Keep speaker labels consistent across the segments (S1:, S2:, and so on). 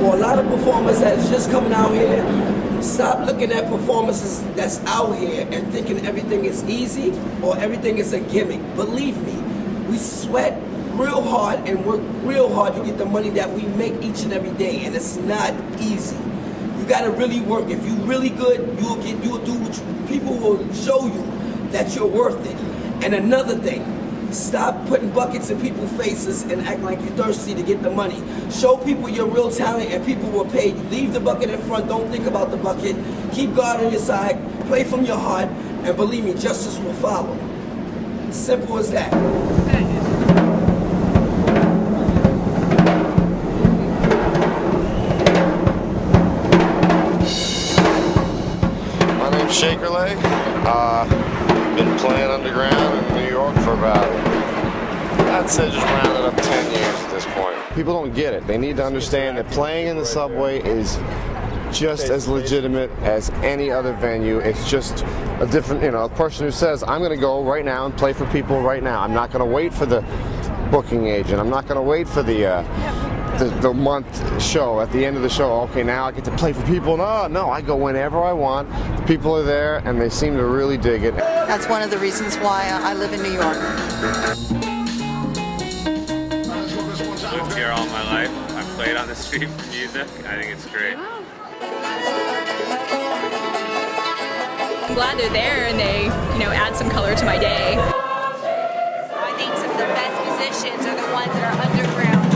S1: for a lot of performers that's just coming out here, stop looking at performances that's out here and thinking everything is easy or everything is a gimmick. Believe me, we sweat real hard and work real hard to get the money that we make each and every day, and it's not easy. You gotta really work. If you're really good, you'll do what people will show you that you're worth it. And another thing, stop putting buckets in people's faces and acting like you're thirsty to get the money. Show people your real talent and people will pay you. Leave the bucket in front, don't think about the bucket. Keep God on your side, play from your heart, and believe me, justice will follow. Simple as that.
S2: My name's Shaker Leg. Been playing underground in New York for about, I'd say just rounded up 10 years at this point. People don't get it. They need to understand that playing in the subway is just as legitimate as any other venue. It's just a different, a person who says, I'm going to go right now and play for people right now. I'm not going to wait for the booking agent. I'm not going to wait for the month show. At the end of the show, okay, now I get to play for people. No, I go whenever I want. The people are there, and they seem to really dig it.
S3: That's one of the reasons why I live in New York.
S4: I've lived here all my life. I've played on the street for music. I think it's great.
S5: I'm glad they're there and they, add some color to my day.
S6: I think some of the best musicians are the ones that are underground.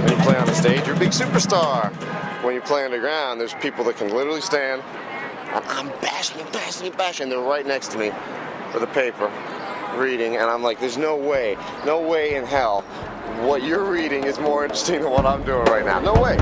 S2: When you play on the stage, you're a big superstar. When you play underground, there's people that can literally stand, and I'm bashing, and they're right next to me with a paper, reading, and I'm like, there's no way in hell what you're reading is more interesting than what I'm doing right now. No way.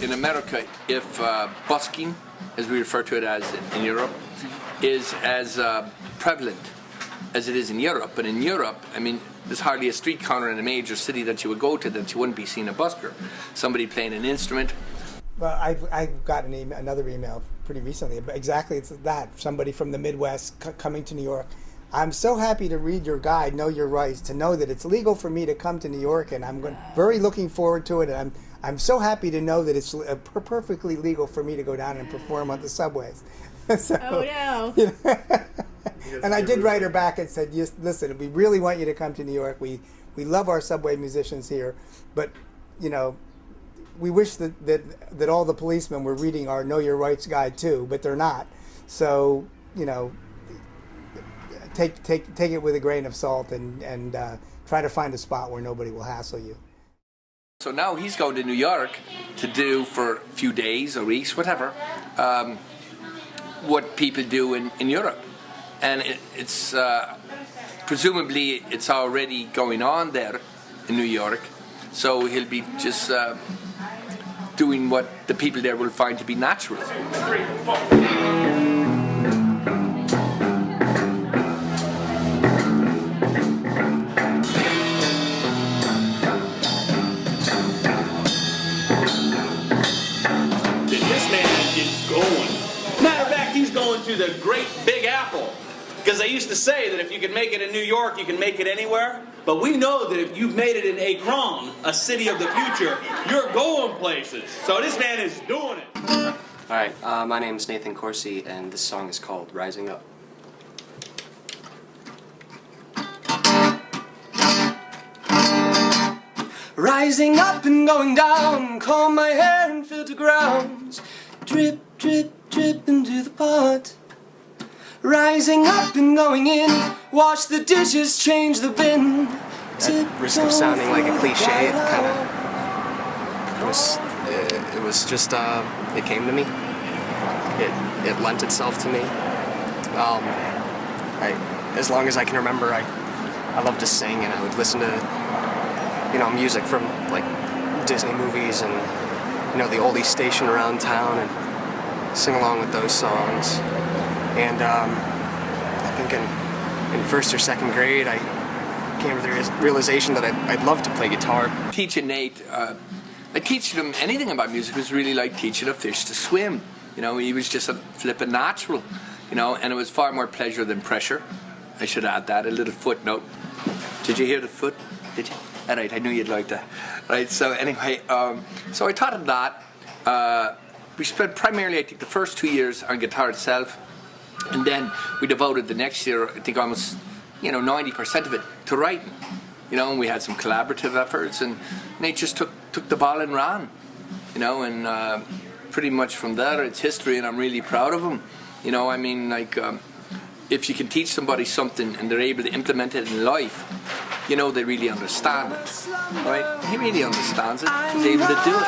S7: In America, if busking, as we refer to it as in Europe, is as prevalent as it is in Europe. But in Europe, there's hardly a street corner in a major city that you would go to that you wouldn't be seeing a busker. Somebody playing an instrument.
S8: Well, I've got another email pretty recently, but exactly it's that. Somebody from the Midwest coming to New York. I'm so happy to read your guide, Know Your Rights, to know that it's legal for me to come to New York, and I'm very looking forward to it. And I'm so happy to know that it's perfectly legal for me to go down and perform on the subways. So,
S5: oh no!
S8: And I did write her back and said, yes, listen, we really want you to come to New York. We love our subway musicians here, but we wish that all the policemen were reading our Know Your Rights guide too, but they're not. So take it with a grain of salt and try to find a spot where nobody will hassle you.
S7: So now he's going to New York to do for a few days or weeks, whatever, what people do in Europe. And it's presumably it's already going on there in New York. So he'll be just doing what the people there will find to be natural.
S4: 3, 4.
S9: This man is going. Matter of fact, fact, he's going to the great Big Apple. Because they used to say that if you can make it in New York, you can make it anywhere. But we know that if you've made it in Akron, a city of the future, you're going places. So this man is doing it.
S10: All right, my name's Nathan Corsi, and this song is called Rising Up. Rising up and going down, comb my hair and filter grounds, drip, drip, drip into the pot. Rising up and going in, wash the dishes, change the bin. At risk of sounding like a cliche, it was just, it came to me. It lent itself to me. As long as I can remember, I loved to sing, and I would listen to, music from, like, Disney movies and, the oldie station around town, and sing along with those songs. And I think in first or second grade, I came to the realization that I'd love to play guitar.
S7: Teaching Nate, teaching him anything about music was really like teaching a fish to swim. He was just a flippin' natural, and it was far more pleasure than pressure. I should add that, a little footnote. Did you hear the foot? Did you? All right, I knew you'd like that. Right, so anyway, so I taught him that. We spent primarily, I think, the first 2 years on guitar itself. And then we devoted the next year, I think almost, 90% of it to writing. And we had some collaborative efforts, and Nate just took the ball and ran. And pretty much from there, it's history, and I'm really proud of him. If you can teach somebody something and they're able to implement it in life, they really understand it. Right? He really understands it. He's able to do it.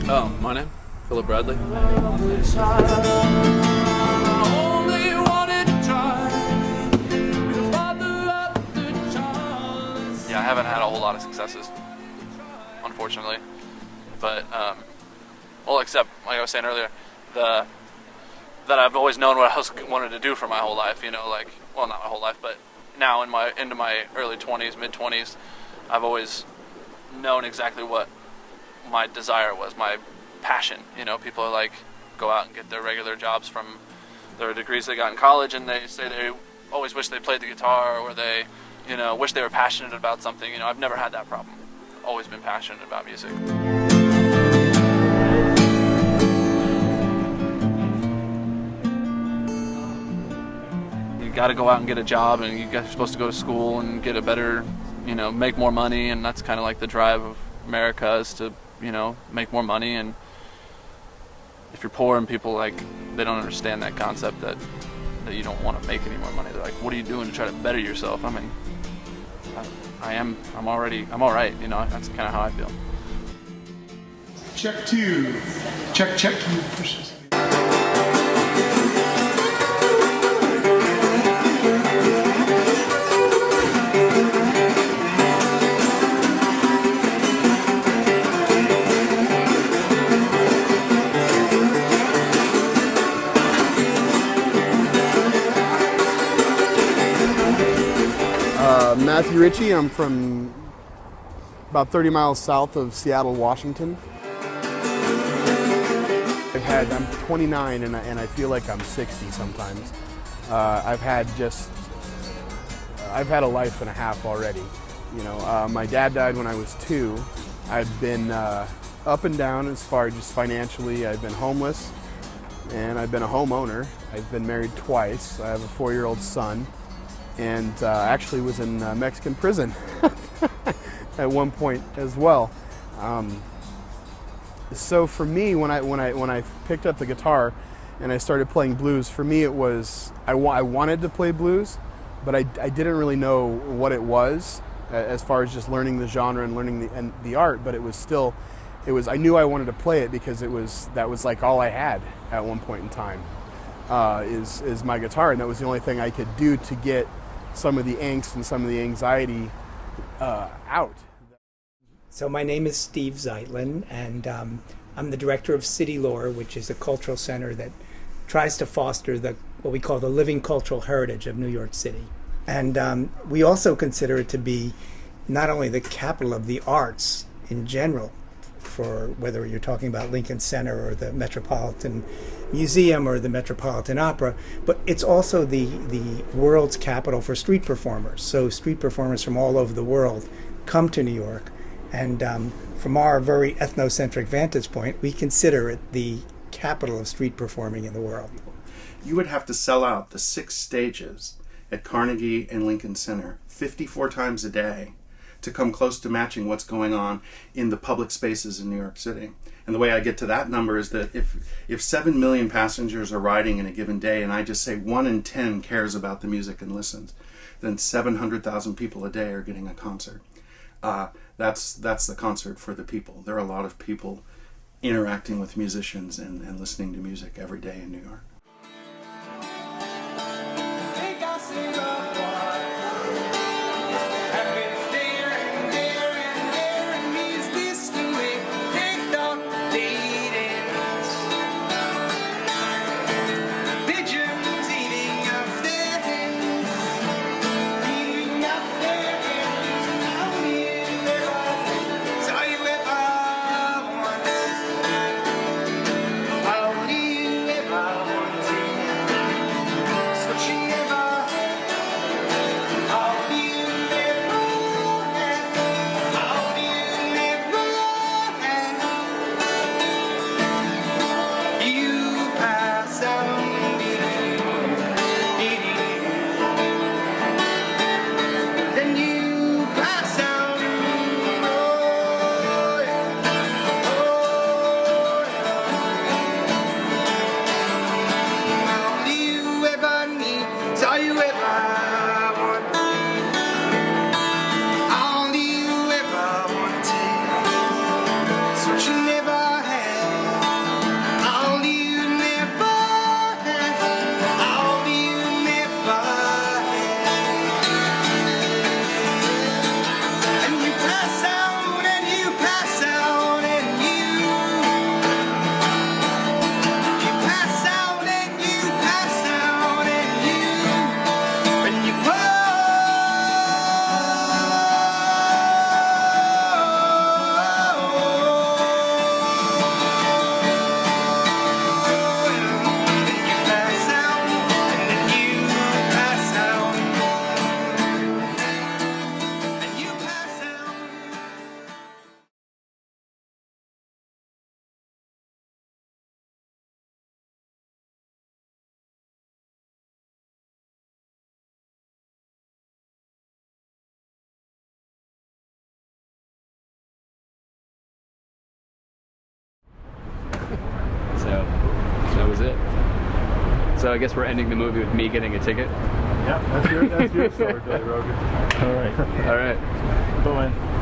S11: Oh, my name? Philip Bradley. Yeah, I haven't had a whole lot of successes, unfortunately. But, except, like I was saying earlier, that I've always known what I wanted to do for my whole life, not my whole life, but now into my early 20s, mid-20s, I've always known exactly what my desire was, my passion. People are like, go out and get their regular jobs from their degrees they got in college, and they say they always wish they played the guitar, or they, wish they were passionate about something. I've never had that problem. Always been passionate about music. You got to go out and get a job, and you're supposed to go to school and get a better, make more money, and that's kind of like the drive of America, is to make more money. And if you're poor and people they don't understand that concept that you don't want to make any more money, they're like, what are you doing to try to better yourself? I mean, I'm all right, that's kind of how I feel.
S12: Check 2. Check. Can you push this?
S13: Matthew Ritchie. I'm from about 30 miles south of Seattle, Washington. I'm 29 and I feel like I'm 60 sometimes. I've had a life and a half already. My dad died when I was 2. I've been up and down as far just financially. I've been homeless and I've been a homeowner. I've been married twice. I have a 4-year-old son. And actually was in Mexican prison at one point as well. So for me, when I picked up the guitar and I started playing blues, for me it was I wanted to play blues, but I didn't really know what it was as far as just learning the genre and learning the art. But it was still I knew I wanted to play it because that was like all I had at one point in time, is my guitar, and that was the only thing I could do to get some of the angst and some of the anxiety out.
S8: So my name is Steve Zeitlin, and I'm the director of City Lore, which is a cultural center that tries to foster what we call the living cultural heritage of New York City. And we also consider it to be not only the capital of the arts in general, for whether you're talking about Lincoln Center or the Metropolitan Museum or the Metropolitan Opera, but it's also the world's capital for street performers. So street performers from all over the world come to New York, and from our very ethnocentric vantage point, we consider it the capital of street performing in the world.
S14: You would have to sell out the 6 stages at Carnegie and Lincoln Center 54 times a day to come close to matching what's going on in the public spaces in New York City. And the way I get to that number is that if 7 million passengers are riding in a given day, and I just say 1 in 10 cares about the music and listens, then 700,000 people a day are getting a concert. That's the concert for the people. There are a lot of people interacting with musicians and listening to music every day in New York.
S15: So that was it. So I guess we're ending the movie with me getting a ticket.
S16: Yeah, that's your story, Billy Rogan.
S15: All right.
S16: Go in.